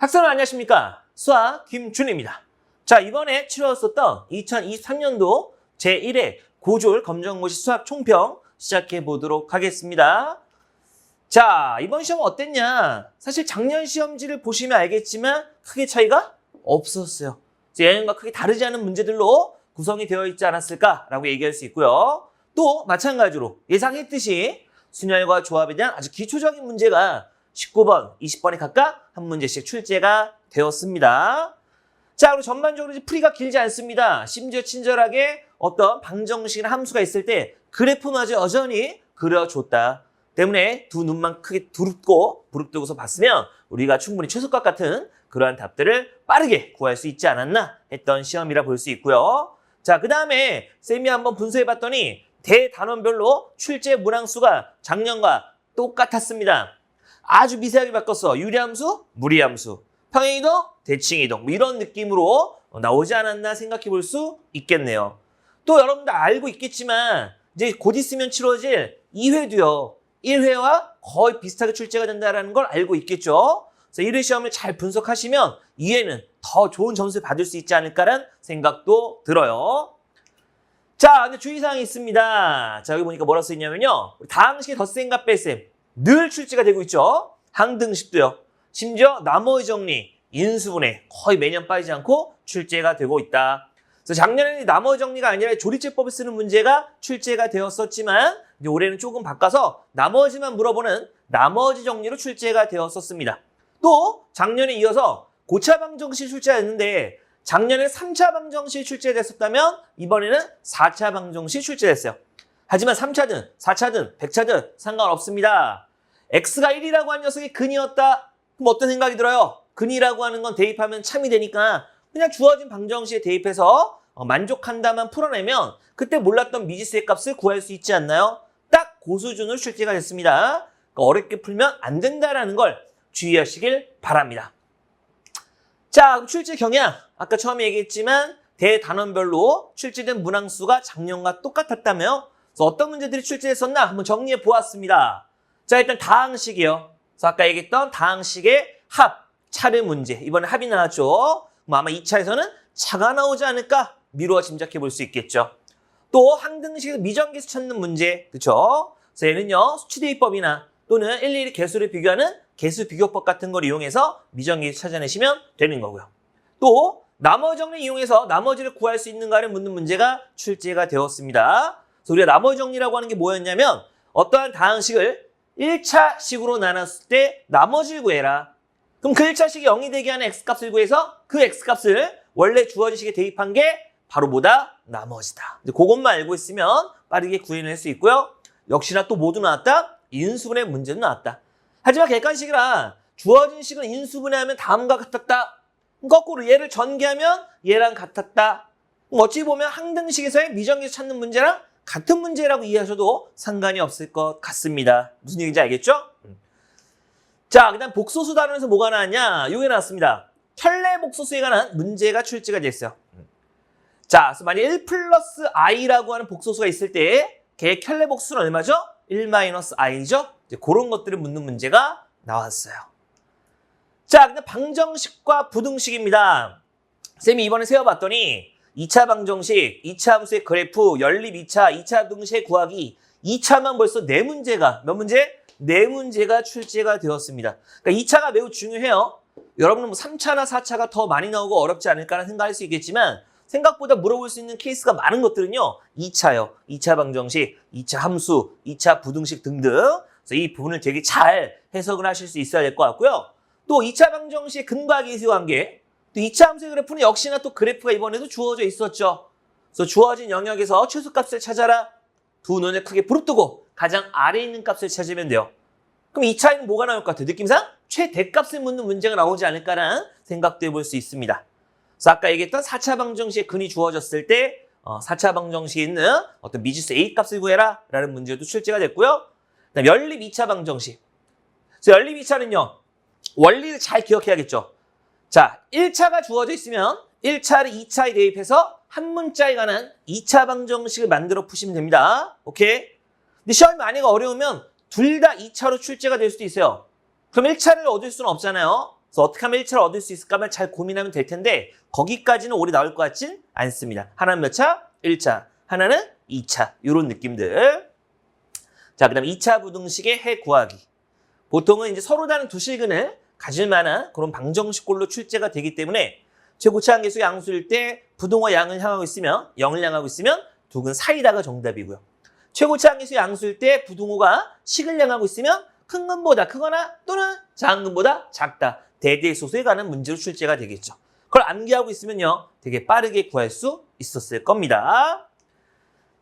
학생들 안녕하십니까? 수학 김준입니다. 자, 이번에 치러졌었던 2023년도 제1회 고졸 검정고시 수학 총평 시작해 보도록 하겠습니다. 자, 이번 시험 어땠냐? 사실 작년 시험지를 보시면 알겠지만 크게 차이가 없었어요. 예년과 크게 다르지 않은 문제들로 구성이 되어 있지 않았을까라고 얘기할 수 있고요. 또 마찬가지로 예상했듯이 순열과 조합에 대한 아주 기초적인 문제가 19번, 20번에 각각 한 문제씩 출제가 되었습니다. 자, 그리고 전반적으로 풀이가 길지 않습니다. 심지어 친절하게 어떤 방정식이나 함수가 있을 때 그래프마저 여전히 그려줬다. 때문에 두 눈만 크게 부릅뜨고서 봤으면 우리가 충분히 최소값 같은 그러한 답들을 빠르게 구할 수 있지 않았나 했던 시험이라 볼 수 있고요. 자, 그 다음에 쌤이 한번 분석해봤더니 대단원별로 출제 문항수가 작년과 똑같았습니다. 아주 미세하게 바꿨어. 유리함수, 무리함수, 평행이동, 대칭이동 뭐 이런 느낌으로 나오지 않았나 생각해 볼 수 있겠네요. 또 여러분들 알고 있겠지만 이제 곧 있으면 치러질 2회도요. 1회와 거의 비슷하게 출제가 된다는 걸 알고 있겠죠. 그래서 1회 시험을 잘 분석하시면 2회는 더 좋은 점수를 받을 수 있지 않을까라는 생각도 들어요. 자, 근데 주의사항이 있습니다. 자, 여기 보니까 뭐라고 써있냐면요. 다항식의 덧셈과 뺄셈 늘 출제가 되고 있죠. 항등식도요. 심지어 나머지 정리, 인수분해 거의 매년 빠지지 않고 출제가 되고 있다. 그래서 작년에는 나머지 정리가 아니라 조리제법을 쓰는 문제가 출제가 되었었지만 이제 올해는 조금 바꿔서 나머지만 물어보는 나머지 정리로 출제가 되었었습니다. 또 작년에 이어서 고차 방정식 출제가 됐는데 작년에 3차 방정식 출제됐었다면 이번에는 4차 방정식 출제됐어요. 하지만 3차든 4차든 100차든 상관없습니다. x가 1이라고 한 녀석이 근이었다. 그럼 어떤 생각이 들어요? 근이라고 하는 건 대입하면 참이 되니까 그냥 주어진 방정식에 대입해서 만족한다만 풀어내면 그때 몰랐던 미지수의 값을 구할 수 있지 않나요? 딱 그 수준으로 출제가 됐습니다. 그러니까 어렵게 풀면 안 된다라는 걸 주의하시길 바랍니다. 자, 그럼 출제 경향. 아까 처음에 얘기했지만 대단원별로 출제된 문항수가 작년과 똑같았다며 그래서 어떤 문제들이 출제됐었나 한번 정리해 보았습니다. 자, 일단 다항식이요. 그래서 아까 얘기했던 다항식의 합, 차례 문제. 이번에 합이 나왔죠. 뭐 아마 2차에서는 차가 나오지 않을까 미루어 짐작해 볼 수 있겠죠. 또 항등식에서 미정계수 찾는 문제. 그렇죠? 그래서 얘는요. 수치대입법이나 또는 일일이 개수를 비교하는 개수비교법 같은 걸 이용해서 미정계수 찾아내시면 되는 거고요. 또 나머지 정리 이용해서 나머지를 구할 수 있는가를 묻는 문제가 출제가 되었습니다. 그래서 우리가 나머지 정리라고 하는 게 뭐였냐면 어떠한 다항식을 1차식으로 나눴을 때 나머지를 구해라. 그럼 그 1차식이 0이 되게 하는 x값을 구해서 그 x값을 원래 주어진 식에 대입한 게 바로 뭐다? 나머지다. 이제 그것만 알고 있으면 빠르게 구해낼 수 있고요. 역시나 또 모두 나왔다? 인수분해 문제도 나왔다. 하지만 객관식이라 주어진 식을 인수분해하면 다음과 같았다. 거꾸로 얘를 전개하면 얘랑 같았다. 어찌 보면 항등식에서의 미정계수 찾는 문제랑 같은 문제라고 이해하셔도 상관이 없을 것 같습니다. 무슨 얘기인지 알겠죠? 자, 그다음 복소수 다루면서 뭐가 나왔냐? 이게 나왔습니다. 켤레 복소수에 관한 문제가 출제가 됐어요. 자, 그래서 만약 1 플러스 i라고 하는 복소수가 있을 때 걔의 켤레 복수는 얼마죠? 1 마이너스 i죠? 이제 그런 것들을 묻는 문제가 나왔어요. 자, 근데 방정식과 부등식입니다. 쌤이 이번에 세워봤더니 2차 방정식, 2차 함수의 그래프, 연립 2차, 2차 등식의 구하기 2차만 벌써 4문제가 몇 문제? 4문제가 출제가 되었습니다. 그러니까 2차가 매우 중요해요. 여러분은 뭐 3차나 4차가 더 많이 나오고 어렵지 않을까라는 생각할 수 있겠지만 생각보다 물어볼 수 있는 케이스가 많은 것들은요. 2차요. 2차 방정식, 2차 함수, 2차 부등식 등등. 그래서 이 부분을 되게 잘 해석을 하실 수 있어야 될 것 같고요. 또 2차 방정식의 근과 계수 관계, 또 2차 함수의 그래프는 역시나 또 그래프가 이번에도 주어져 있었죠. 그래서 주어진 영역에서 최소값을 찾아라. 두 눈을 크게 부릅뜨고 가장 아래에 있는 값을 찾으면 돼요. 그럼 2차에는 뭐가 나올 것 같아요? 느낌상 최대값을 묻는 문제가 나오지 않을까라는 생각도 해볼 수 있습니다. 그래서 아까 얘기했던 4차 방정식의 근이 주어졌을 때 4차 방정식에 있는 어떤 미지수 A값을 구해라 라는 문제도 출제가 됐고요. 그다음 연립 2차 방정식. 그래서 연립 2차는요. 원리를 잘 기억해야겠죠. 자, 1차가 주어져 있으면 1차를 2차에 대입해서 한 문자에 관한 2차 방정식을 만들어 푸시면 됩니다. 오케이? 근데 시험이 만약 어려우면 둘 다 2차로 출제가 될 수도 있어요. 그럼 1차를 얻을 수는 없잖아요. 그래서 어떻게 하면 1차를 얻을 수 있을까만 잘 고민하면 될 텐데 거기까지는 오래 나올 것 같진 않습니다. 하나는 몇 차? 1차. 하나는 2차. 이런 느낌들. 자, 그 다음에 2차 부등식의 해 구하기. 보통은 이제 서로 다른 두 실근을 가질 만한 그런 방정식꼴로 출제가 되기 때문에 최고차항계수 양수일 때 부등호 양을 향하고 있으면 0을 향하고 있으면 두근 사이다가 정답이고요. 최고차항계수 양수일 때 부등호가 식을 향하고 있으면 큰 근보다 크거나 또는 작은 근보다 작다. 대대소수에 관한 문제로 출제가 되겠죠. 그걸 암기하고 있으면요. 되게 빠르게 구할 수 있었을 겁니다.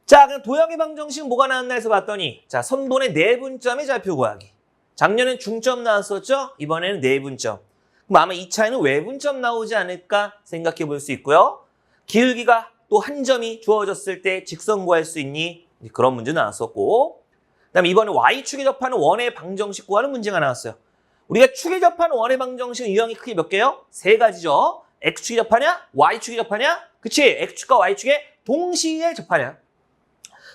자, 그럼 도형의 방정식 뭐가 나왔나 해서 봤더니 자, 선본의 내분점의 좌표 구하기. 작년엔 중점 나왔었죠? 이번에는 내분점. 그럼 아마 2차에는 외분점 나오지 않을까 생각해 볼 수 있고요. 기울기가 또 한 점이 주어졌을 때 직선 구할 수 있니? 그런 문제 나왔었고. 그다음에 이번에 Y축에 접하는 원의 방정식 구하는 문제가 나왔어요. 우리가 축에 접하는 원의 방정식은 유형이 크게 몇 개요? 세 가지죠. X축에 접하냐? Y축에 접하냐? 그치? X축과 Y축에 동시에 접하냐?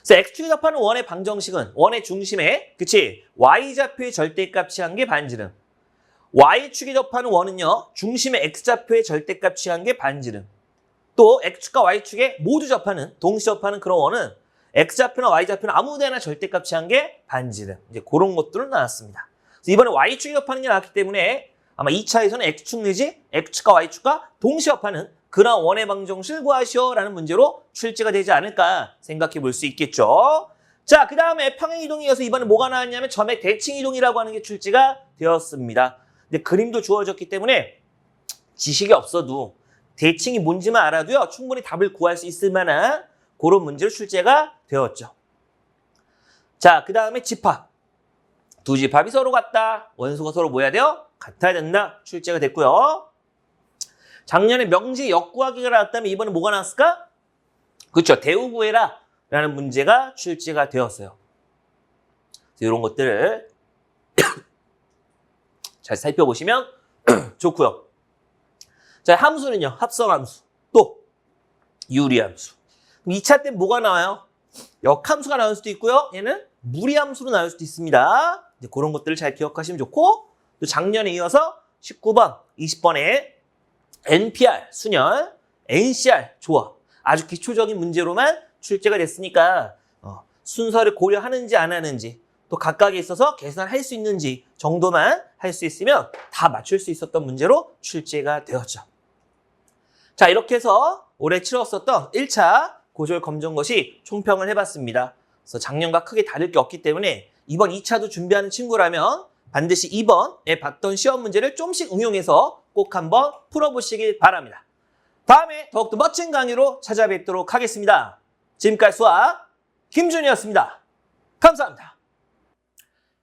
그래서 X축에 접하는 원의 방정식은 원의 중심에, 그치? Y좌표의 절대값 취한 게 반지름. Y축에 접하는 원은요, 중심의 X좌표의 절대값 취한 게 반지름. 또 X축과 Y축에 모두 접하는, 동시 접하는 그런 원은 X좌표나 Y좌표는 아무데나 절대값 취한 게 반지름. 이제 그런 것들로 나왔습니다. 그래서 이번에 Y축에 접하는 게 나왔기 때문에 아마 2차에서는 X축 내지 X축과 Y축과 동시 접하는 그런 원의 방정식을 구하시오라는 문제로 출제가 되지 않을까 생각해 볼 수 있겠죠. 자, 그 다음에 평행이동에 이어서 이번에 뭐가 나왔냐면 점의 대칭이동이라고 하는 게 출제가 되었습니다. 근데 그림도 주어졌기 때문에 지식이 없어도 대칭이 뭔지만 알아도요, 충분히 답을 구할 수 있을 만한 그런 문제로 출제가 되었죠. 자, 그 다음에 집합. 두 집합이 서로 같다. 원소가 서로 뭐 해야 돼요? 같아야 된다. 출제가 됐고요. 작년에 명지 역구하기가 나왔다면 이번에 뭐가 나왔을까? 그렇죠. 대우 구해라 라는 문제가 출제가 되었어요. 이런 것들을 잘 살펴보시면 좋고요. 자, 함수는요. 합성함수, 또 유리함수. 2차 때 뭐가 나와요? 역함수가 나올 수도 있고요. 얘는 무리함수로 나올 수도 있습니다. 이제 그런 것들을 잘 기억하시면 좋고, 또 작년에 이어서 19번, 20번에 NPR, 순열, NCR, 조합. 아주 기초적인 문제로만 출제가 됐으니까 순서를 고려하는지 안 하는지, 또 각각에 있어서 계산할 수 있는지 정도만 할 수 있으면 다 맞출 수 있었던 문제로 출제가 되었죠. 자, 이렇게 해서 올해 치렀었던 1차 고졸 검정고시 총평을 해봤습니다. 그래서 작년과 크게 다를 게 없기 때문에 이번 2차도 준비하는 친구라면 반드시 2번에 봤던 시험 문제를 좀씩 응용해서 꼭 한번 풀어보시길 바랍니다. 다음에 더욱더 멋진 강의로 찾아뵙도록 하겠습니다. 지금까지 수학 김준이었습니다. 감사합니다.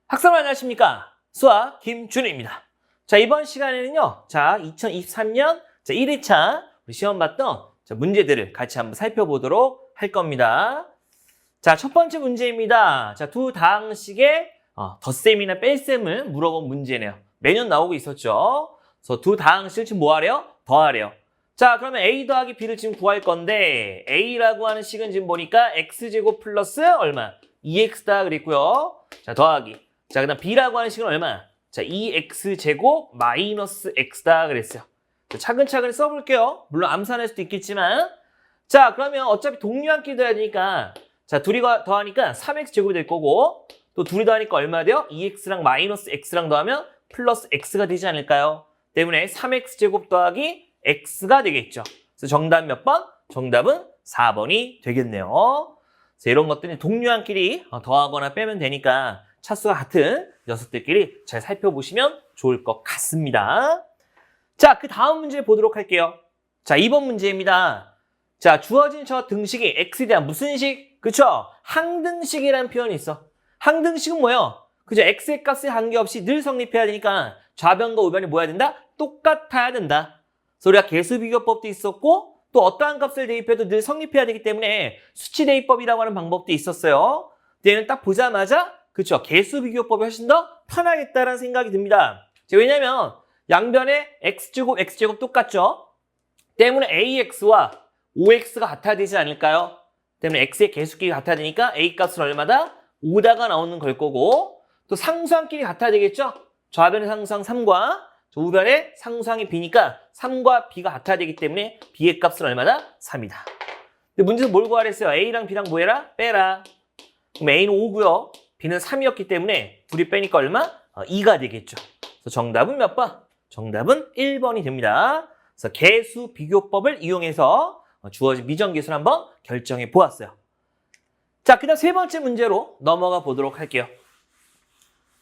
학생들 안녕하십니까? 수학 김준희입니다. 자, 이번 시간에는요, 자, 2023년 1회차 시험 봤던 문제들을 같이 한번 살펴보도록 할 겁니다. 자, 첫 번째 문제입니다. 자, 두 다항식의 덧셈이나 뺄셈을 물어본 문제네요. 매년 나오고 있었죠. 그래서 두 다항식을 지금 뭐 하래요? 더하래요. 자, 그러면 A 더하기 B를 지금 구할 건데 A라고 하는 식은 지금 보니까 X제곱 플러스 얼마? 2X다 그랬고요. 자, 더하기. 자, 그 다음 B라고 하는 식은 얼마? 자, 2X제곱 마이너스 X다 그랬어요. 차근차근 써볼게요. 물론 암산할 수도 있겠지만. 자, 그러면 어차피 동류한끼리 더해야 되니까 자, 둘이 더하니까 3X제곱이 될 거고 또 둘이 더하니까 얼마 돼요? 2X랑 마이너스 X랑 더하면 플러스 X가 되지 않을까요? 때문에 3X제곱 더하기 X가 되겠죠. 그래서 정답 몇 번? 정답은 4번이 되겠네요. 그래서 이런 것들은 동류한끼리 더하거나 빼면 되니까 차수가 같은 녀석들끼리 잘 살펴보시면 좋을 것 같습니다. 자, 그 다음 문제 보도록 할게요. 자, 2번 문제입니다. 자, 주어진 저 등식이 X에 대한 무슨 식? 그쵸? 항등식이라는 표현이 있어. 항등식은 뭐예요? 그죠? X의 값에 관계없이 늘 성립해야 되니까 좌변과 우변이 뭐 해야 된다? 똑같아야 된다. 그래서 우리가 개수비교법도 있었고 또 어떠한 값을 대입해도 늘 성립해야 되기 때문에 수치대입법이라고 하는 방법도 있었어요. 얘는 딱 보자마자 그쵸? 개수비교법이 훨씬 더 편하겠다라는 생각이 듭니다. 왜냐면 양변에 X제곱 똑같죠? 때문에 AX와 OX가 같아야 되지 않을까요? 때문에 X의 개수끼리 같아야 되니까 A 값은 얼마다? 5다가 나오는 걸 거고 또 상수항끼리 같아야 되겠죠? 좌변의 상수항 3과 우변에 상수항이 b니까 3과 b가 같아야 되기 때문에 b의 값은 얼마다? 3이다. 근데 문제에서 뭘 구하랬어요? a랑 b랑 뭐 해라? 빼라. 그럼 a는 5고요. b는 3이었기 때문에 둘이 빼니까 얼마? 2가 되겠죠. 그래서 정답은 몇 번? 정답은 1번이 됩니다. 그래서 계수 비교법을 이용해서 주어진 미정계수를 한번 결정해 보았어요. 자, 그 다음 세 번째 문제로 넘어가 보도록 할게요.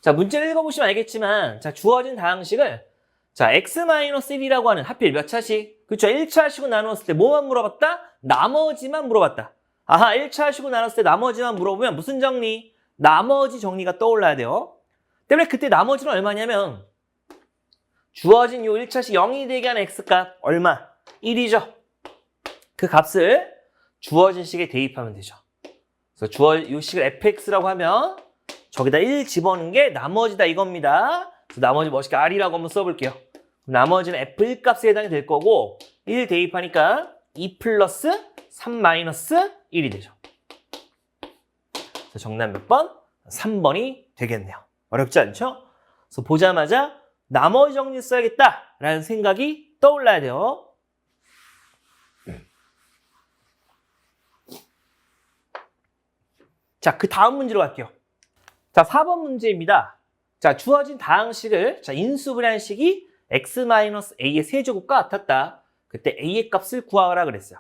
자, 문제를 읽어보시면 알겠지만, 자, 주어진 다항식을, 자, x-1이라고 하는 하필 몇 차식? 그쵸? 1차식으로 나누었을 때 뭐만 물어봤다? 나머지만 물어봤다. 아하, 1차식으로 나눴을 때 나머지만 물어보면 무슨 정리? 나머지 정리가 떠올라야 돼요. 때문에 그때 나머지는 얼마냐면, 주어진 요 1차식 0이 되게 하는 x값 얼마? 1이죠. 그 값을 주어진 식에 대입하면 되죠. 그래서 요 식을 fx라고 하면 저기다 1 집어넣는 게 나머지다 이겁니다. 그래서 나머지 멋있게 r이라고 한번 써볼게요. 나머지는 f1 값에 해당이 될 거고 1 대입하니까 2 플러스 3 마이너스 1이 되죠. 그래서 정답 몇 번? 3번이 되겠네요. 어렵지 않죠? 그래서 보자마자 나머지 정리 써야겠다라는 생각이 떠올라야 돼요. 자, 그 다음 문제로 갈게요. 자, 4번 문제입니다. 자, 주어진 다항식을, 자, 인수분해식이 x-a의 세제곱과 같았다. 그때 a의 값을 구하라 그랬어요.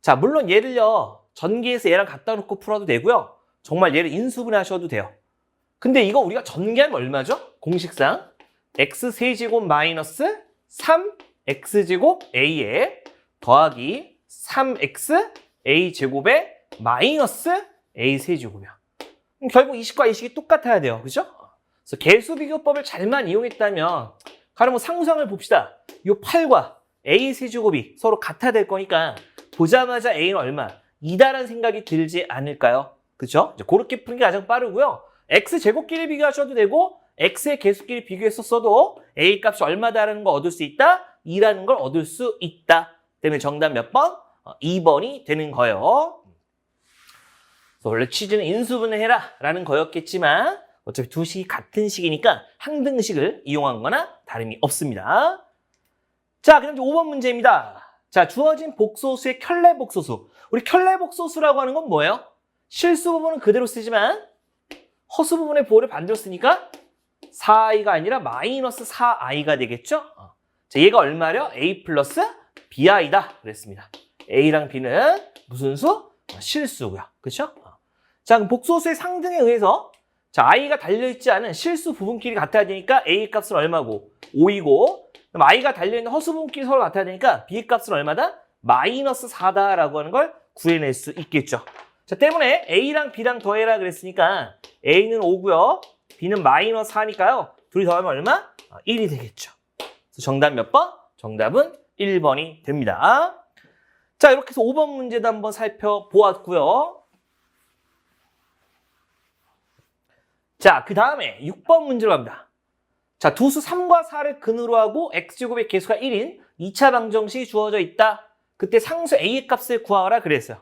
자, 물론 얘를요, 전개해서 얘랑 갖다 놓고 풀어도 되고요. 정말 얘를 인수분해하셔도 돼요. 근데 이거 우리가 전개하면 얼마죠? 공식상 x세제곱 마이너스 3x제곱 a에 더하기 3x a제곱에 마이너스 a세제곱이야. 결국 이 식과 이 식이 똑같아야 돼요. 그죠? 그래서 계수비교법을 잘만 이용했다면 가령 뭐 상수항을 봅시다. 이 8과 a세제곱이 서로 같아야 될 거니까 보자마자 a는 얼마? 2다라는 생각이 들지 않을까요? 그죠? 이제 그렇게 푸는 게 가장 빠르고요. x제곱끼리 비교하셔도 되고 x의 계수끼리 비교했었어도 a 값이 얼마다라는 걸 얻을 수 있다? 2라는 걸 얻을 수 있다. 때문에 정답 몇 번? 2번이 되는 거예요. 그래서 원래 취지는 인수분해해라 라는 거였겠지만 어차피 두 식이 같은 식이니까 항등식을 이용한 거나 다름이 없습니다. 자, 그다음 5번 문제입니다. 자, 주어진 복소수의 켤레복소수. 우리 켤레복소수라고 하는 건 뭐예요? 실수 부분은 그대로 쓰지만 허수 부분의 보호를 반대로 쓰니까 4i가 아니라 마이너스 4i가 되겠죠? 자, 얘가 얼마려? a 플러스 bi다 그랬습니다. a랑 b는 무슨 수? 실수고요. 그렇죠? 자, 그럼 복소수의 상등에 의해서 자, i가 달려있지 않은 실수 부분끼리 같아야 되니까 a 값은 얼마고? 5이고 그럼 i가 달려있는 허수 부분끼리 서로 같아야 되니까 b 값은 얼마다? 마이너스 4다라고 하는 걸 구해낼 수 있겠죠. 자, 때문에 a랑 b랑 더해라 그랬으니까 a는 5고요. b는 마이너스 4니까요. 둘이 더하면 얼마? 1이 되겠죠. 그래서 정답 몇 번? 정답은 1번이 됩니다. 자, 이렇게 해서 5번 문제도 한번 살펴보았고요. 자, 그 다음에 6번 문제로 갑니다. 자, 두수 3과 4를 근으로 하고 x제곱의 개수가 1인 2차 방정식이 주어져 있다. 그때 상수 a의 값을 구하라 그랬어요.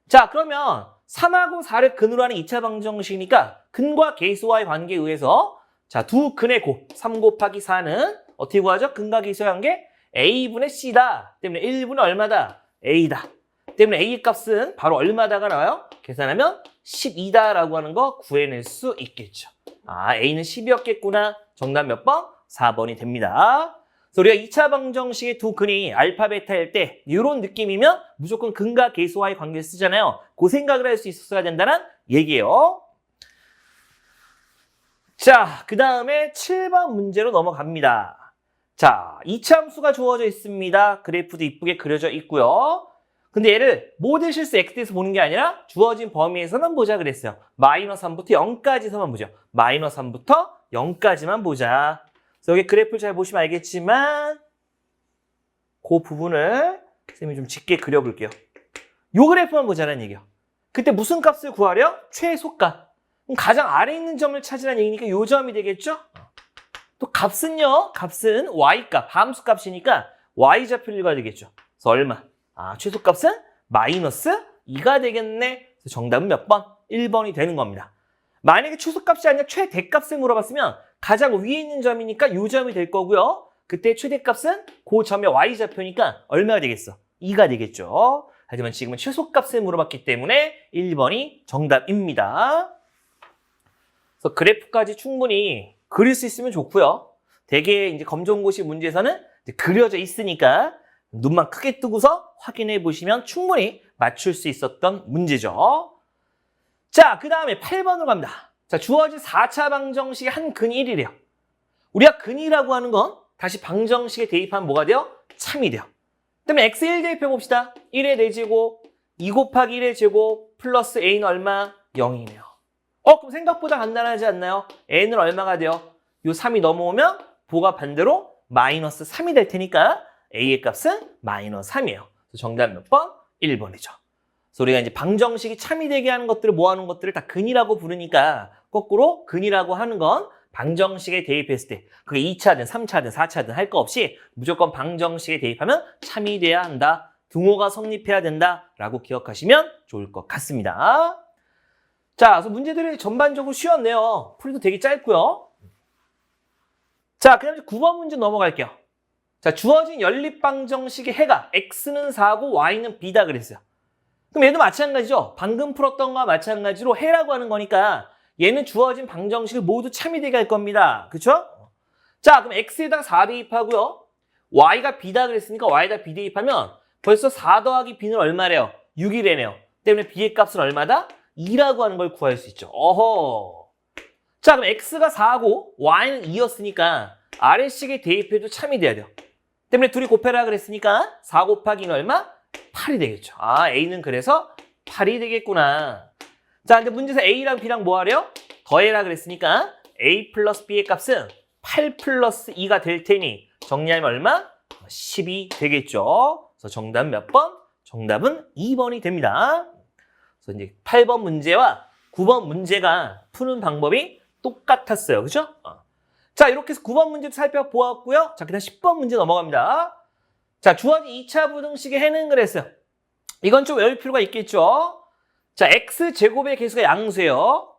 자, 그러면 3하고 4를 근으로 하는 2차 방정식이니까 근과 계수와의 관계에 의해서 자, 두 근의 곱, 3 곱하기 4는 어떻게 구하죠? 근과 계수의 관계 a분의 c다. 때문에 1분의 얼마다? a다. 때문에 a의 값은 바로 얼마다가 나와요? 계산하면 12다라고 하는 거 구해낼 수 있겠죠. 아, a는 10이었겠구나. 정답 몇 번? 4번이 됩니다. 그래서 우리가 2차 방정식의 두 근이 알파, 베타일 때 이런 느낌이면 무조건 근과 계수와의 관계를 쓰잖아요. 그 생각을 할 수 있었어야 된다는 얘기예요. 자, 그 다음에 7번 문제로 넘어갑니다. 자, 이차함수가 주어져 있습니다. 그래프도 이쁘게 그려져 있고요. 근데 얘를 모든 실수 x에서 보는 게 아니라 주어진 범위에서만 보자 그랬어요. 마이너스 3부터 0까지서만 보죠. 마이너스 3부터 0까지만 보자. 그래서 여기 그래프를 잘 보시면 알겠지만 그 부분을 선생님이 좀 짙게 그려볼게요. 요 그래프만 보자는 얘기예요. 그때 무슨 값을 구하려? 최소값. 그럼 가장 아래에 있는 점을 찾으라는 얘기니까 요 점이 되겠죠? 또 값은요? 값은 y값, 함수값이니까 y좌표를 읽어야 되겠죠. 그래서 얼마? 아, 최소값은 마이너스 2가 되겠네. 그래서 정답은 몇 번? 1번이 되는 겁니다. 만약에 최소값이 아니라 최대값을 물어봤으면 가장 위에 있는 점이니까 요 점이 될 거고요. 그때 최대값은 그 점의 y좌표니까 얼마가 되겠어? 2가 되겠죠. 하지만 지금은 최소값을 물어봤기 때문에 1번이 정답입니다. 그래서 그래프까지 충분히 그릴 수 있으면 좋고요. 대개 이제 검정고시 문제에서는 이제 그려져 있으니까 눈만 크게 뜨고서 확인해 보시면 충분히 맞출 수 있었던 문제죠. 자, 그 다음에 8번으로 갑니다. 자, 주어진 4차 방정식의 한 근이 1이래요. 우리가 근이라고 하는 건 다시 방정식에 대입하면 뭐가 돼요? 참이 돼요. 그러면 x1 대입해 봅시다. 1의 4제곱, 2 곱하기 1의 제곱 플러스 a는 얼마? 0이네요. 그럼 생각보다 간단하지 않나요? a는 얼마가 돼요? 요 3이 넘어오면 보가 반대로 마이너스 3이 될 테니까 a의 값은 마이너스 3이에요. 정답 몇 번? 1번이죠. 그래서 우리가 이제 방정식이 참이 되게 하는 것들을 모아놓은 것들을 다 근이라고 부르니까 거꾸로 근이라고 하는 건 방정식에 대입했을 때 그게 2차든 3차든 4차든 할 거 없이 무조건 방정식에 대입하면 참이 돼야 한다. 등호가 성립해야 된다라고 기억하시면 좋을 것 같습니다. 자, 그래서 문제들이 전반적으로 쉬웠네요. 풀이도 되게 짧고요. 자, 그 다음에 9번 문제 넘어갈게요. 자, 주어진 연립방정식의 해가 x는 4고 y는 b다 그랬어요. 그럼 얘도 마찬가지죠. 방금 풀었던 거와 마찬가지로 해라고 하는 거니까 얘는 주어진 방정식을 모두 참이 되게 할 겁니다. 그쵸? 자, 그럼 x에다가 4 대입하고요. y가 b다 그랬으니까 y에다 b 대입하면 벌써 4 더하기 b는 얼마래요? 6이래네요. 때문에 b의 값은 얼마다? 2라고 하는 걸 구할 수 있죠. 어허. 자, 그럼 x가 4고 y는 2였으니까 아래식에 대입해도 참이 돼야 돼요. 때문에 둘이 곱해라 그랬으니까 4 곱하기 2는 얼마? 8이 되겠죠. 아, a는 그래서 8이 되겠구나. 자, 근데 문제에서 a랑 b랑 뭐 하래요? 더해라 그랬으니까 a 플러스 b의 값은 8 플러스 2가 될 테니 정리하면 얼마? 10이 되겠죠. 그래서 정답 몇 번? 정답은 2번이 됩니다. 그래서 이제 8번 문제와 9번 문제가 푸는 방법이 똑같았어요. 그죠? 자, 이렇게 해서 9번 문제도 살펴보았고요. 자, 그다음 10번 문제 넘어갑니다. 자, 주어진 2차 부등식의 해는 그랬어요. 이건 좀 외울 필요가 있겠죠? 자, x제곱의 개수가 양수예요.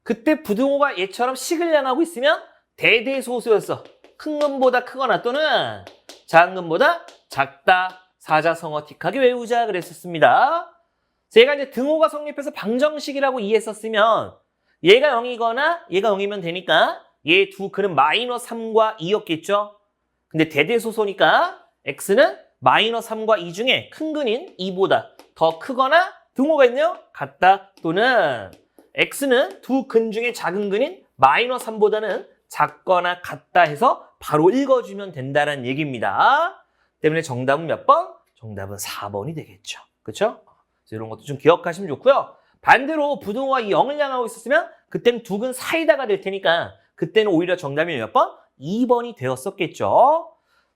그때 부등호가 얘처럼 식을 향하고 있으면 대대소수였어. 큰 근보다 크거나 또는 작은 근보다 작다. 사자성어틱하게 외우자 그랬었습니다. 제가 이제 등호가 성립해서 방정식이라고 이해했었으면 얘가 0이거나 얘가 0이면 되니까 얘 두 근은 마이너스 3과 2였겠죠? 근데 대대소수니까 x는 마이너스 3과 2 중에 큰 근인 2보다 더 크거나 등호가 있네요. 같다 또는 x는 두 근 중에 작은 근인 마이너스 3보다는 작거나 같다 해서 바로 읽어주면 된다는 얘기입니다. 때문에 정답은 몇 번? 정답은 4번이 되겠죠. 그렇죠? 이런 것도 좀 기억하시면 좋고요. 반대로 부등호가 이 0을 향하고 있었으면 그때는 두 근 사이다가 될 테니까 그때는 오히려 정답이 몇 번? 2번이 되었었겠죠.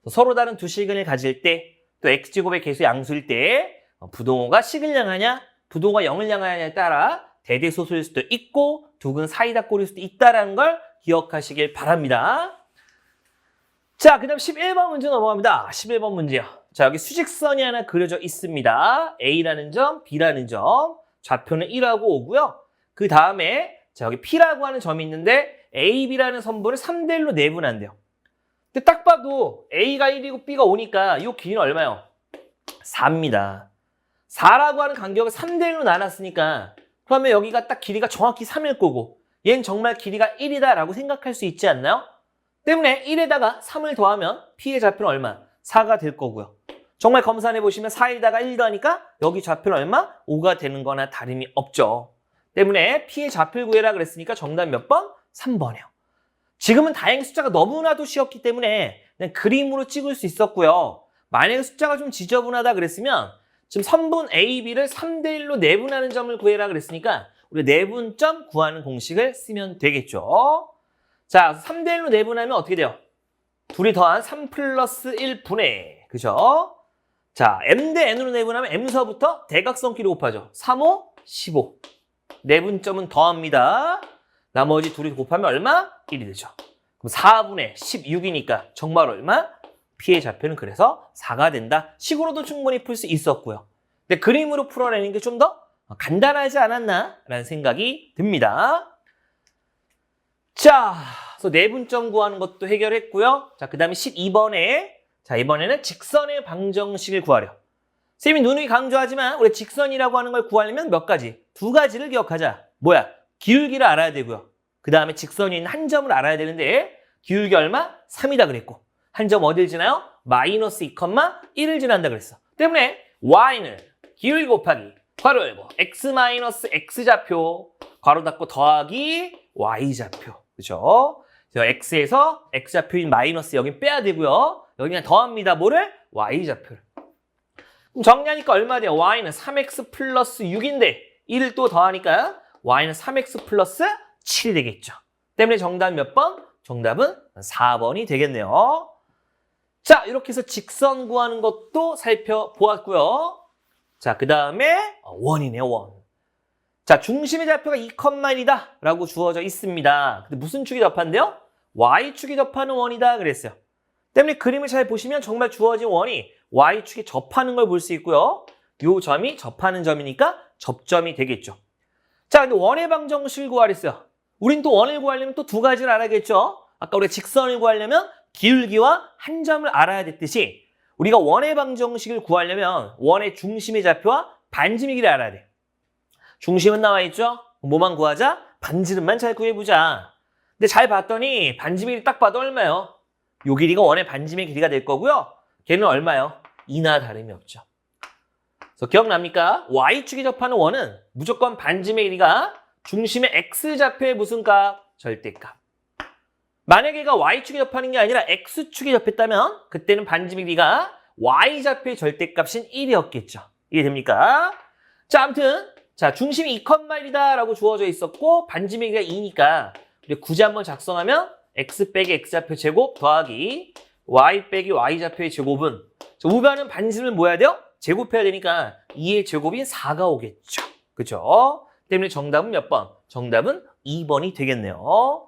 서로 다른 두 실근을 가질 때 또 x제곱의 개수 양수일 때 부등호가 식을 향하냐 부등호가 0을 향하냐에 따라 대대소수일 수도 있고 두 근 사이다 꼴일 수도 있다는 걸 기억하시길 바랍니다. 자, 그 다음 11번 문제 넘어갑니다. 11번 문제요. 자, 여기 수직선이 하나 그려져 있습니다. A라는 점, B라는 점. 좌표는 1하고 5고요. 그 다음에 자, 여기 P라고 하는 점이 있는데 A, B라는 선분을 3대 1로 내분한대요. 근데 딱 봐도 A가 1이고 B가 5니까 이 길이는 얼마요? 4입니다. 4라고 하는 간격을 3대 1로 나눴으니까 그러면 여기가 딱 길이가 정확히 3일 거고 얘는 정말 길이가 1이다라고 생각할 수 있지 않나요? 때문에 1에다가 3을 더하면 P의 좌표는 얼마? 4가 될 거고요. 정말 검산해보시면 4에다가 1 더하니까 여기 좌표는 얼마? 5가 되는 거나 다름이 없죠. 때문에 P의 좌표를 구해라 그랬으니까 정답 몇 번? 3번이에요. 지금은 다행히 숫자가 너무나도 쉬웠기 때문에 그냥 그림으로 찍을 수 있었고요. 만약에 숫자가 좀 지저분하다 그랬으면 지금 선분 A, B를 3대 1로 내분하는 점을 구해라 그랬으니까 우리 내분점 구하는 공식을 쓰면 되겠죠. 자, 3대 1로 내분하면 어떻게 돼요? 둘이 더한 3 플러스 1분의 그죠? 자, m 대 n으로 내분하면 m서부터 대각선끼리 곱하죠. 3, 5, 15. 내분점은 더합니다. 나머지 둘이 곱하면 얼마? 1이 되죠. 그럼 4분의 16이니까 정말 얼마? P의 좌표는 그래서 4가 된다. 식으로도 충분히 풀 수 있었고요. 근데 그림으로 풀어내는 게 좀 더 간단하지 않았나? 라는 생각이 듭니다. 자, 그래서 내분점 구하는 것도 해결했고요. 자, 그 다음에 12번에 자, 이번에는 직선의 방정식을 구하려. 쌤이 누누이 강조하지만 우리 직선이라고 하는 걸 구하려면 몇 가지? 두 가지를 기억하자. 뭐야? 기울기를 알아야 되고요. 그 다음에 직선이 있는 한 점을 알아야 되는데 기울기 얼마? 3이다 그랬고 한 점 어딜 지나요? 마이너스 2,1을 지난다 그랬어. 때문에 y는 기울기 곱하기 괄호 열고 x 마이너스 x 좌표 괄호 닫고 더하기 y 좌표. 그죠? x에서 x 좌표인 마이너스 여기 빼야 되고요. 여기 그냥 더합니다. 뭐를? y 좌표를. 그럼 정리하니까 얼마 돼요? y는 3x 플러스 6인데 1을 또 더하니까 y는 3x 플러스 7이 되겠죠. 때문에 정답 몇 번? 정답은 4번이 되겠네요. 자, 이렇게 해서 직선 구하는 것도 살펴보았고요. 자, 그 다음에 원이네요, 원. 자, 중심의 좌표가 2,1이다 라고 주어져 있습니다. 근데 무슨 축이 접한대요? y축이 접하는 원이다 그랬어요. 때문에 그림을 잘 보시면 정말 주어진 원이 y축이 접하는 걸 볼 수 있고요. 요 점이 접하는 점이니까 접점이 되겠죠. 자, 근데 원의 방정식을 구하랬어요. 우린 또 원을 구하려면 또 두 가지를 알아야겠죠. 아까 우리가 직선을 구하려면 기울기와 한 점을 알아야 됐듯이 우리가 원의 방정식을 구하려면 원의 중심의 좌표와 반지름의 길이를 알아야 돼. 중심은 나와 있죠? 뭐만 구하자? 반지름만 잘 구해보자. 근데 잘 봤더니 반지름의 길이 딱 봐도 얼마요? 요 길이가 원의 반지름의 길이가 될 거고요. 걔는 얼마요? 2나 다름이 없죠. 그래서 기억납니까? y축이 접하는 원은 무조건 반지름의 길이가 중심의 x좌표의 무슨 값? 절대값. 만약에 얘가 y축이 접하는 게 아니라 x축이 접했다면 그때는 반지름의 길이가 y좌표의 절대값인 1이었겠죠. 이해됩니까? 자, 아무튼 자, 중심이 2,1이다 라고 주어져 있었고 반지름의 길이가 2니까 우리 굳이 한번 작성하면 x 빼기 x좌표 제곱 더하기 y 빼기 y좌표의 제곱은 우변은 반지름을 뭐 해야 돼요? 제곱해야 되니까 2의 제곱인 4가 오겠죠. 그죠? 때문에 정답은 몇 번? 정답은 2번이 되겠네요.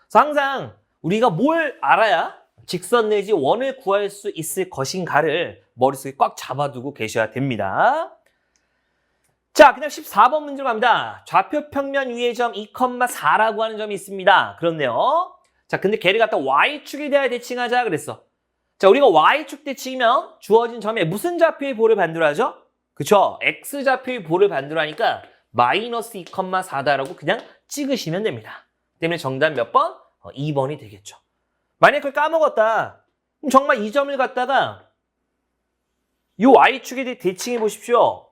그래서 항상 우리가 뭘 알아야 직선 내지 원을 구할 수 있을 것인가를 머릿속에 꽉 잡아두고 계셔야 됩니다. 자, 그냥 14번 문제로 갑니다. 좌표 평면 위의 점 2,4라고 하는 점이 있습니다. 그렇네요. 자, 근데 걔를 갖다 y축에 대하여 대칭하자 그랬어. 자, 우리가 y축 대칭이면 주어진 점에 무슨 좌표의 보를 반대로 하죠? 그쵸? x좌표의 보를 반대로 하니까 마이너스 2,4다라고 그냥 찍으시면 됩니다. 때문에 정답 몇 번? 2번이 되겠죠. 만약 그걸 까먹었다. 그럼 정말 이 점을 갖다가 이 y축에 대해 대칭해 보십시오.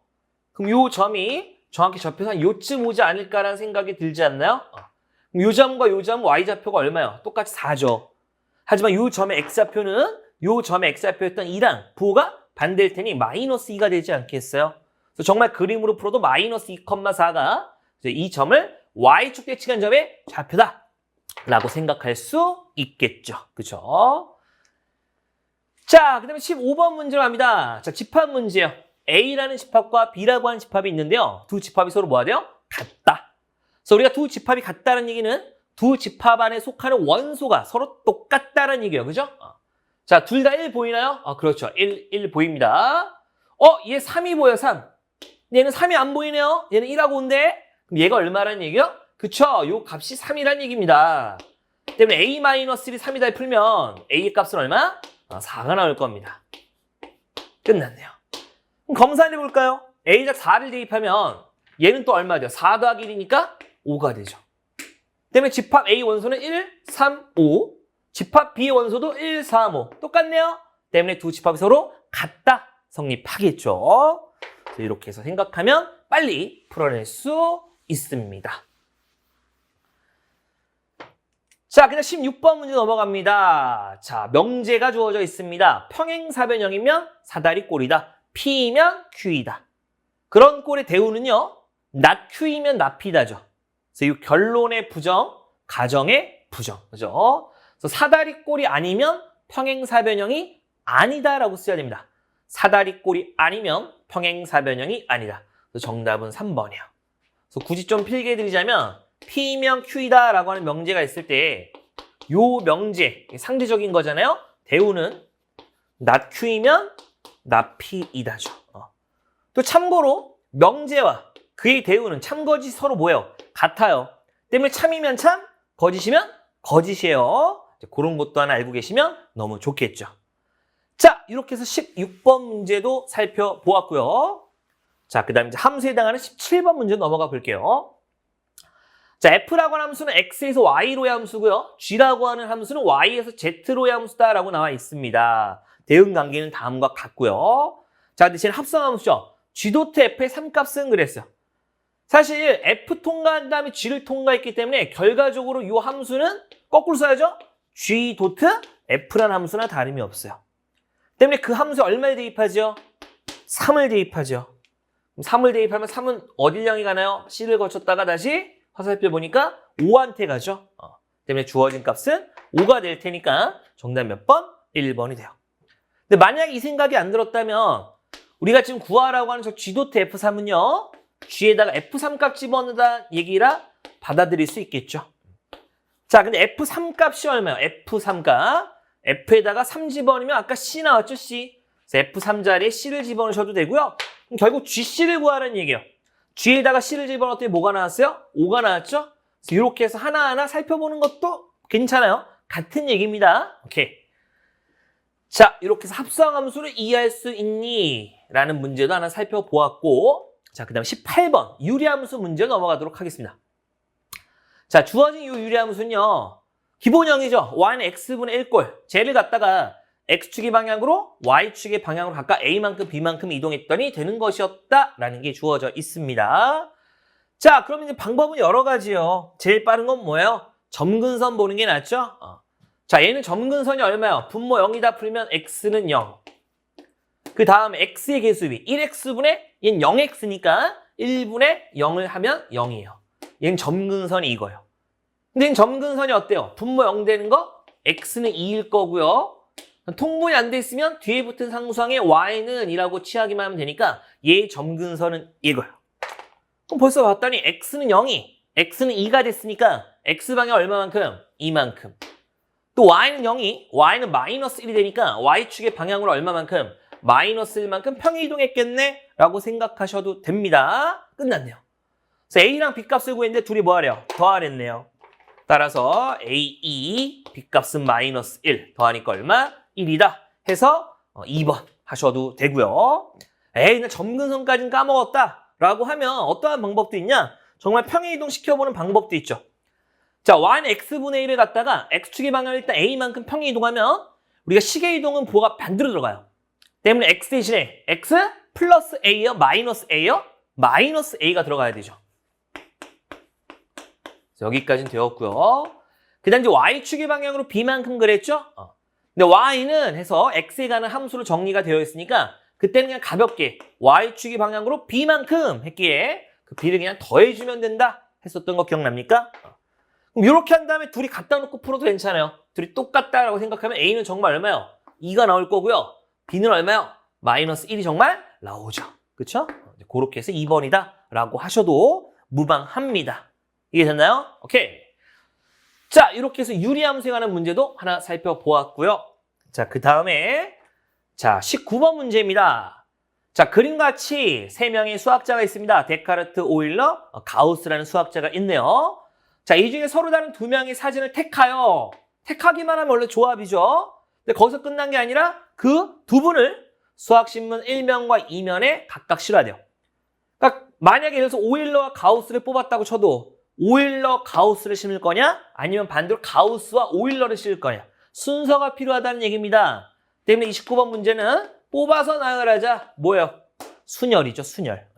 그럼 이 점이 정확히 접해서 한 요쯤 오지 않을까라는 생각이 들지 않나요? 그럼 이 점과 이 점 y좌표가 얼마예요? 똑같이 4죠. 하지만 이 점의 x좌표는 이 점의 x좌표였던 2랑 부호가 반대일 테니 마이너스 2가 되지 않겠어요? 그래서 정말 그림으로 풀어도 마이너스 2,4가 이 점을 y축 대칭한 점의 좌표다 라고 생각할 수 있겠죠. 그죠? 자, 그 다음에 15번 문제로 갑니다. 자, 집합 문제예요. A라는 집합과 B라고 하는 집합이 있는데요. 두 집합이 서로 뭐가 돼요? 같다. 그래서 우리가 두 집합이 같다는 얘기는 두 집합 안에 속하는 원소가 서로 똑같다는 얘기예요. 그죠? 자, 둘 다 1 보이나요? 그렇죠. 1 보입니다. 얘 3이 보여, 3. 얘는 3이 안 보이네요. 얘는 1하고 온대. 그럼 얘가 얼마라는 얘기요? 그쵸? 요 값이 3이라는 얘기입니다. 때문에 A-1이 3이다 풀면 A의 값은 얼마? 4가 나올 겁니다. 끝났네요. 그럼 검사를 해볼까요? A작 4를 대입하면 얘는 또 얼마 돼요? 4 더하기 1이니까 5가 되죠. 때문에 집합 A 원소는 1, 3, 5. 집합 B의 원소도 1, 3, 5. 똑같네요. 때문에 두 집합이 서로 같다. 성립하겠죠. 이렇게 해서 생각하면 빨리 풀어낼 수 있습니다. 자, 그냥 16번 문제 넘어갑니다. 자, 명제가 주어져 있습니다. 평행사변형이면 사다리 꼴이다. P이면 Q이다. 그런 꼴의 대우는요. not Q이면 not P다죠. 그래서 이 결론의 부정, 가정의 부정. 그죠? 그래서 사다리 꼴이 아니면 평행사변형이 아니다라고 써야 됩니다. 사다리 꼴이 아니면 평행사변형이 아니다. 그래서 정답은 3번이에요. 그래서 굳이 좀 필기해드리자면 P면 Q이다라고 하는 명제가 있을 때 요 명제, 상대적인 거잖아요. 대우는 not Q이면 not P이다죠. 또 참고로 명제와 그의 대우는 참거짓이 서로 뭐예요? 같아요. 때문에 참이면 참, 거짓이면 거짓이에요. 그런 것도 하나 알고 계시면 너무 좋겠죠. 자, 이렇게 해서 16번 문제도 살펴보았고요. 자, 그 다음에 이제 함수에 해당하는 17번 문제 넘어가 볼게요. 자, F라고 하는 함수는 X에서 Y로의 함수고요. G라고 하는 함수는 Y에서 Z로의 함수다라고 나와 있습니다. 대응 관계는 다음과 같고요. 자, 근데 쟤는 합성 함수죠. G.F의 3값은 그랬어요. 사실 F 통과한 다음에 G를 통과했기 때문에 결과적으로 이 함수는 거꾸로 써야죠. G.F라는 함수나 다름이 없어요. 때문에 그 함수에 얼마를 대입하죠? 3을 대입하죠. 3을 대입하면 3은 어딜 향해 가나요? C를 거쳤다가 다시 화살표 보니까 5한테 가죠. 때문에 주어진 값은 5가 될 테니까 정답 몇 번? 1번이 돼요. 근데 만약에 이 생각이 안 들었다면 우리가 지금 구하라고 하는 저 G.F3은요. G에다가 F3 값 집어넣는다는 얘기라 받아들일 수 있겠죠. 자, 근데 F3 값이 얼마예요? F3 값. F에다가 3 집어넣으면 아까 C 나왔죠, C. 그래서 F3 자리에 C를 집어넣으셔도 되고요. 그럼 결국 GC를 구하라는 얘기예요. G에다가 C를 집어넣었더니 뭐가 나왔어요? 5가 나왔죠? 그래서 이렇게 해서 하나하나 살펴보는 것도 괜찮아요. 같은 얘기입니다. 오케이. 자, 이렇게 해서 합성함수를 이해할 수 있니? 라는 문제도 하나 살펴보았고, 자, 그 다음 18번 유리함수 문제 넘어가도록 하겠습니다. 자, 주어진 이 유리함수는요. 기본형이죠. y는 x분의 1꼴. 쟤를 갖다가 x축의 방향으로 y축의 방향으로 각각 a만큼 b만큼 이동했더니 되는 것이었다라는 게 주어져 있습니다. 자, 그럼 이제 방법은 여러 가지요. 제일 빠른 건 뭐예요? 점근선 보는 게 낫죠? 자, 얘는 점근선이 얼마예요? 분모 0이다 풀면 x는 0. 그 다음에 x의 개수비 1x분의 얘는 0x니까 1분의 0을 하면 0이에요. 얘는 점근선이 이거예요. 근데 얘는 점근선이 어때요? 분모 0 되는 거 x는 2일 거고요. 통분이 안 돼 있으면 뒤에 붙은 상수항의 y는 이라고 취하기만 하면 되니까 얘의 점근선은 이거예요. 그럼 벌써 봤더니 x는 0이 x는 2가 됐으니까 x방향 얼마만큼? 2만큼. 또 y는 0이 y는 마이너스 1이 되니까 y축의 방향으로 얼마만큼? 마이너스 1만큼 평이동했겠네? 라고 생각하셔도 됩니다. 끝났네요. 그래서 A랑 B값을 구했는데 둘이 뭐 하래요? 더하랬네요. 따라서 A2 B값은 마이너스 1 더하니까 얼마? 1이다 해서 2번 하셔도 되고요. 에이, 나 점근선까지는 까먹었다 라고 하면 어떠한 방법도 있냐? 정말 평행이동 시켜보는 방법도 있죠. 자, y는 x분의 1을 갖다가 x축의 방향을 일단 a만큼 평행이동하면 우리가 시계이동은 부호가 반대로 들어가요. 때문에 x 대신에 x 플러스 a요? 마이너스 a요? 마이너스 a가 들어가야 되죠. 여기까지는 되었고요. 그 다음 이제 y축의 방향으로 b만큼 그랬죠? 근데 y는 해서 x에 가는 함수로 정리가 되어 있으니까 그때는 그냥 가볍게 y축의 방향으로 b만큼 했기에 그 b를 그냥 더해주면 된다 했었던 거 기억납니까? 그럼 이렇게 한 다음에 둘이 갖다 놓고 풀어도 괜찮아요. 둘이 똑같다라고 생각하면 a는 정말 얼마요? 2가 나올 거고요. b는 얼마요? 마이너스 1이 정말 나오죠. 그렇죠? 그렇게 해서 2번이다 라고 하셔도 무방합니다. 이해됐나요? 오케이. 자, 이렇게 해서 유리함수에 관한 문제도 하나 살펴보았고요. 자, 그 다음에 자 19번 문제입니다. 자, 그림과 같이 3명의 수학자가 있습니다. 데카르트, 오일러, 가우스라는 수학자가 있네요. 자, 이 중에 서로 다른 2명의 사진을 택하여 택하기만 하면 원래 조합이죠. 근데 거기서 끝난 게 아니라 그 두 분을 수학신문 1면과 2면에 각각 실어야 돼요. 그러니까 만약에 예를 들어서 오일러와 가우스를 뽑았다고 쳐도 오일러, 가우스를 심을 거냐? 아니면 반대로 가우스와 오일러를 심을 거냐? 순서가 필요하다는 얘기입니다. 때문에 29번 문제는 뽑아서 나열하자. 뭐예요? 순열이죠, 순열.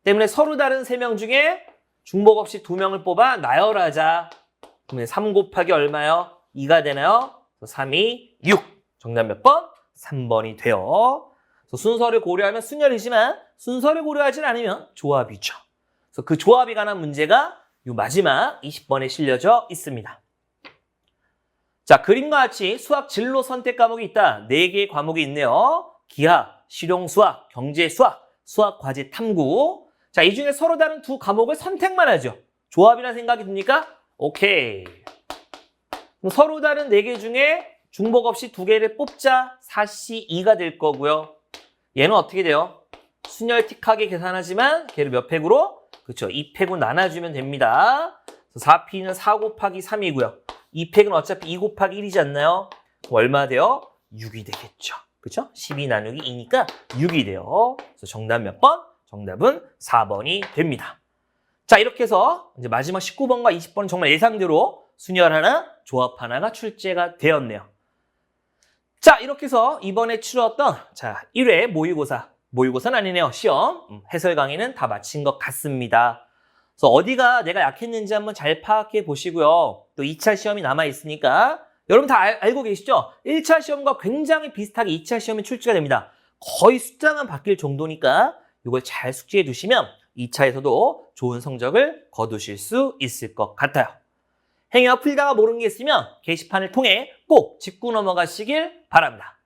때문에 서로 다른 3명 중에 중복 없이 2명을 뽑아 나열하자. 그러면 3 곱하기 얼마요? 2가 되나요? 3, 2, 6. 정답 몇 번? 3번이 돼요. 그래서 순서를 고려하면 순열이지만 순서를 고려하지 않으면 조합이죠. 그래서 그 조합에 관한 문제가 이 마지막 20번에 실려져 있습니다. 자, 그림과 같이 수학 진로 선택 과목이 있다. 4개의 과목이 있네요. 기하, 실용수학, 경제수학, 수학과제 탐구. 자, 이 중에 서로 다른 2 과목을 선택만 하죠. 조합이라는 생각이 듭니까? 오케이. 그럼 서로 다른 4개 중에 중복 없이 2개를 뽑자. 4C2가 될 거고요. 얘는 어떻게 돼요? 순열틱하게 계산하지만 걔를 몇 팩으로? 그렇죠. 2팩으로 나눠주면 됩니다. 4P는 4 곱하기 3이고요. 2팩은 어차피 2 곱하기 1이지 않나요? 얼마 돼요? 6이 되겠죠. 그렇죠? 12 나누기 2니까 6이 돼요. 그래서 정답 몇 번? 정답은 4번이 됩니다. 자, 이렇게 해서 이제 마지막 19번과 20번은 정말 예상대로 순열 하나, 조합 하나가 출제가 되었네요. 자, 이렇게 해서 이번에 치렀던 1회 모의고사는 아니네요. 시험, 해설 강의는 다 마친 것 같습니다. 그래서 어디가 내가 약했는지 한번 잘 파악해 보시고요. 또 2차 시험이 남아있으니까 여러분 다 알고 계시죠? 1차 시험과 굉장히 비슷하게 2차 시험이 출제가 됩니다. 거의 숫자만 바뀔 정도니까 이걸 잘 숙지해 두시면 2차에서도 좋은 성적을 거두실 수 있을 것 같아요. 행여와 풀다가 모르는 게 있으면 게시판을 통해 꼭 짚고 넘어가시길 바랍니다.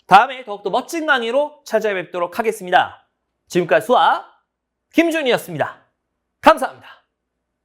다음에 더욱더 멋진 강의로 찾아뵙도록 하겠습니다. 지금까지 수학 김준이었습니다. 감사합니다.